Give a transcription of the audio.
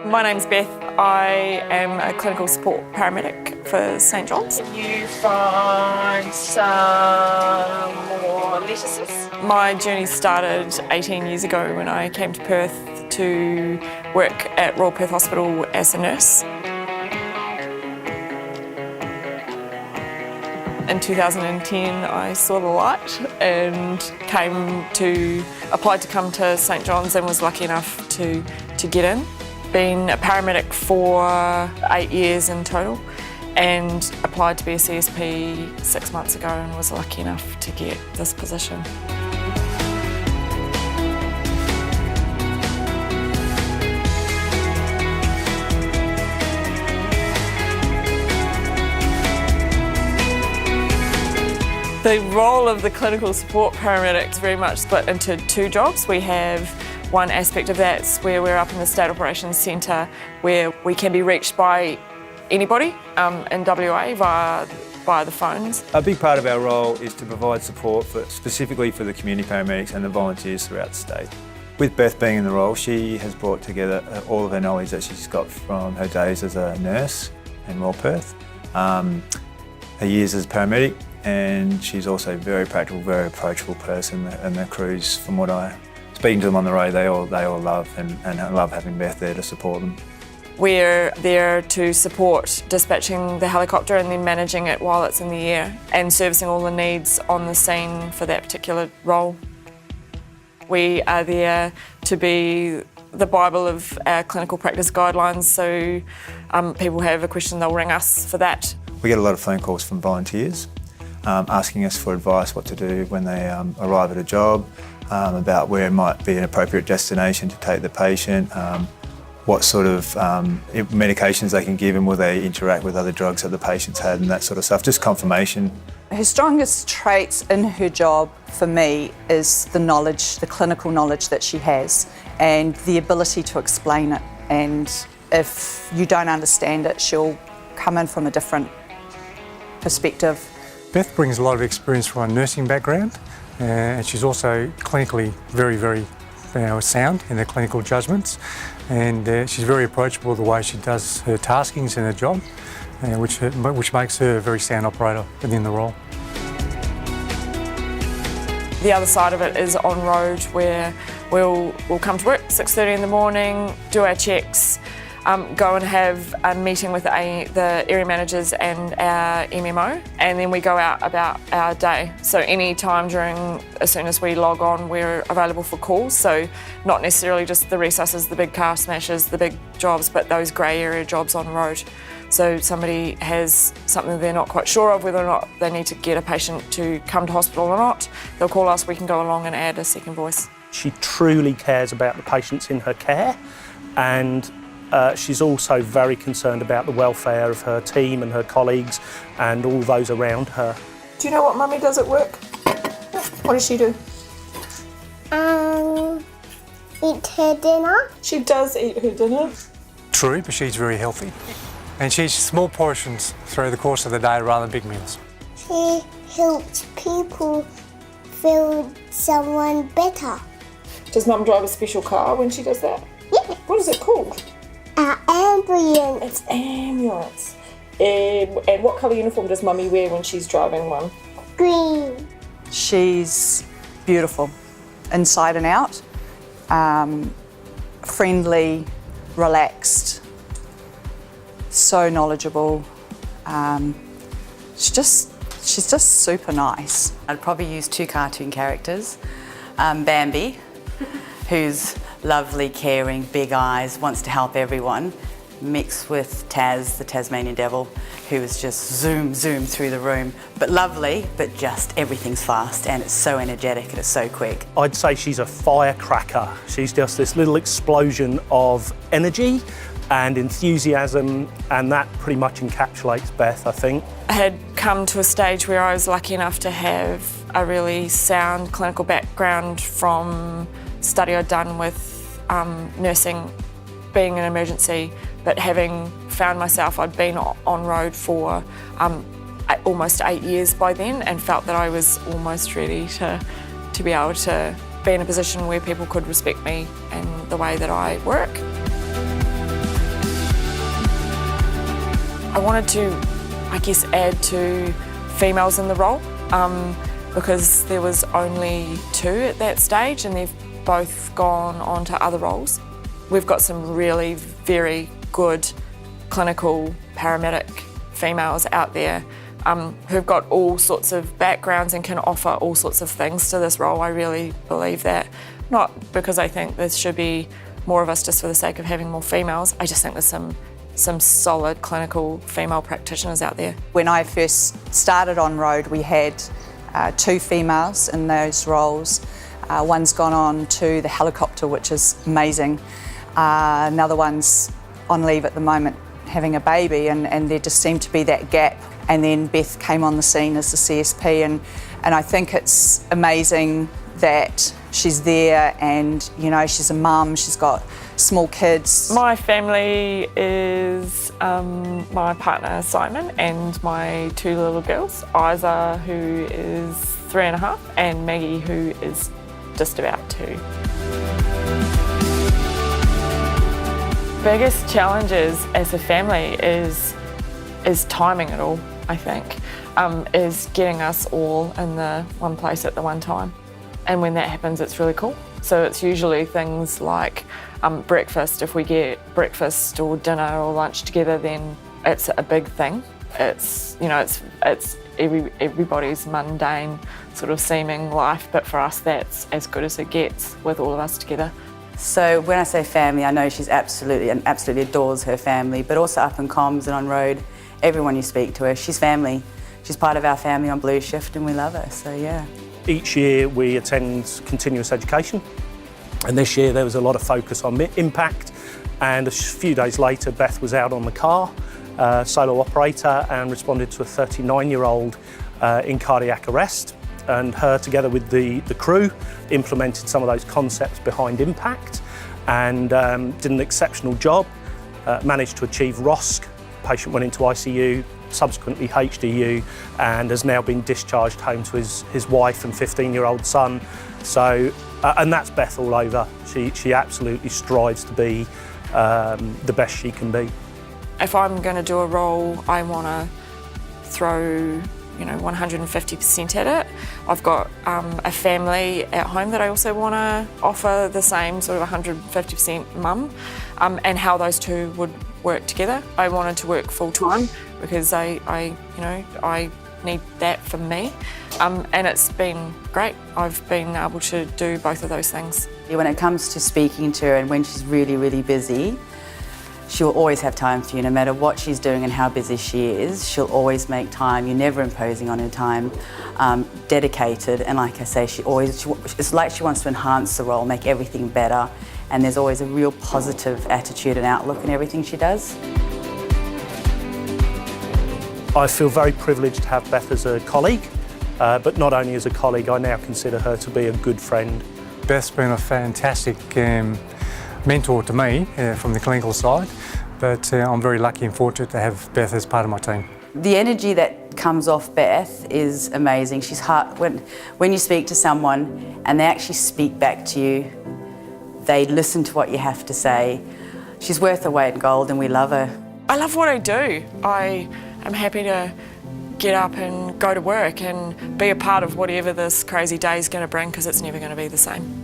My name's Beth. I am a clinical support paramedic for St John's. Can you find some more lettuces? My journey started 18 years ago when I came to Perth to work at Royal Perth Hospital as a nurse. In 2010 I saw the light and applied to come to St John's and was lucky enough to get in. Been a paramedic for 8 years in total and applied to be a CSP 6 months ago and was lucky enough to get this position. The role of the clinical support paramedic is very much split into two jobs. We have one aspect of that's where we're up in the State Operations Centre where we can be reached by anybody in WA via the phones. A big part of our role is to provide support specifically for the community paramedics and the volunteers throughout the state. With Beth being in the role, she has brought together all of her knowledge that she's got from her days as a nurse in Royal Perth, her years as a paramedic, and she's also a very practical, very approachable person, and the crews, from what speaking to them on the road, they all love and love having Beth there to support them. We're there to support dispatching the helicopter and then managing it while it's in the air and servicing all the needs on the scene for that particular role. We are there to be the Bible of our clinical practice guidelines, so people have a question, they'll ring us for that. We get a lot of phone calls from volunteers asking us for advice what to do when they arrive at a job, about where might be an appropriate destination to take the patient, what sort of medications they can give and will they interact with other drugs that the patient's had and that sort of stuff, just confirmation. Her strongest traits in her job for me is the knowledge, the clinical knowledge that she has and the ability to explain it, and if you don't understand it, she'll come in from a different perspective. Beth brings a lot of experience from a nursing background, and she's also clinically very, very sound in her clinical judgments, and she's very approachable the way she does her taskings in her job, which makes her a very sound operator within the role. The other side of it is on road, where we'll come to work 6:30 in the morning, do our checks, go and have a meeting with the area managers and our MMO, and then we go out about our day. So any time as soon as we log on, we're available for calls. So not necessarily just the resusces, the big car smashes, the big jobs, but those grey area jobs on road. So somebody has something they're not quite sure of, whether or not they need to get a patient to come to hospital or not, they'll call us, we can go along and add a second voice. She truly cares about the patients in her care, and she's also very concerned about the welfare of her team and her colleagues and all those around her. Do you know what Mummy does at work? What does she do? Eat her dinner. She does eat her dinner. True, but she's very healthy. And she eats small portions through the course of the day rather than big meals. She helps people feel someone better. Does Mum drive a special car when she does that? Yeah. What is it called? Our ambulance. It's ambulance. And what colour uniform does Mummy wear when she's driving one? Green. She's beautiful, inside and out, friendly, relaxed, so knowledgeable. She's just super nice. I'd probably use two cartoon characters. Bambi, who's lovely, caring, big eyes, wants to help everyone, mixed with Taz, the Tasmanian devil, who is just zoom through the room. But lovely, but just everything's fast and it's so energetic and it's so quick. I'd say she's a firecracker. She's just this little explosion of energy and enthusiasm, and that pretty much encapsulates Beth, I think. I had come to a stage where I was lucky enough to have a really sound clinical background from study I'd done with nursing, being an emergency, but having found myself, I'd been on road for almost 8 years by then and felt that I was almost ready to be able to be in a position where people could respect me and the way that I work. I wanted to, I guess, add to females in the role because there was only 2 at that stage and they've both gone on to other roles. We've got some really very good clinical paramedic females out there who've got all sorts of backgrounds and can offer all sorts of things to this role. I really believe that. Not because I think there should be more of us just for the sake of having more females. I just think there's some solid clinical female practitioners out there. When I first started on road, we had 2 females in those roles. One's gone on to the helicopter, which is amazing. Another one's on leave at the moment, having a baby, and there just seemed to be that gap. And then Beth came on the scene as the CSP, and I think it's amazing that she's there and, you know, she's a mum, she's got small kids. My family is my partner Simon and my 2 little girls, Isa, who is 3.5, and Maggie, who is just about 2. Biggest challenges as a family is timing it all, I think, is getting us all in the one place at the one time. And when that happens, it's really cool. So it's usually things like breakfast. If we get breakfast or dinner or lunch together, then it's a big thing. It's, you know, it's everybody's mundane sort of seeming life, but for us, that's as good as it gets with all of us together. So when I say family, I know she's absolutely adores her family, but also up in comms and on road, everyone you speak to her, she's family. She's part of our family on Blue Shift and we love her, so yeah. Each year we attend continuous education, and this year there was a lot of focus on impact, and a few days later Beth was out on the car, solo operator, and responded to a 39-year-old in cardiac arrest, and her together with the crew implemented some of those concepts behind impact and did an exceptional job, managed to achieve ROSC. Patient went into ICU, subsequently HDU, and has now been discharged home to his wife and 15-year-old son. So, and that's Beth all over. She absolutely strives to be the best she can be. If I'm going to do a role, I want to throw 150% at it. I've got a family at home that I also want to offer the same sort of 150% mum, and how those 2 would work together. I wanted to work full time because I need that for me, and it's been great. I've been able to do both of those things. When it comes to speaking to her and when she's really, really busy, she'll always have time for you, no matter what she's doing and how busy she is. She'll always make time. You're never imposing on her time. Dedicated, and like I say, it's like she wants to enhance the role, make everything better, and there's always a real positive attitude and outlook in everything she does. I feel very privileged to have Beth as a colleague, but not only as a colleague, I now consider her to be a good friend. Beth's been a fantastic mentor to me from the clinical side, but I'm very lucky and fortunate to have Beth as part of my team. The energy that comes off Beth is amazing. She's when you speak to someone and they actually speak back to you, they listen to what you have to say. She's worth her weight in gold and we love her. I love what I do. I am happy to get up and go to work and be a part of whatever this crazy day is going to bring, because it's never going to be the same.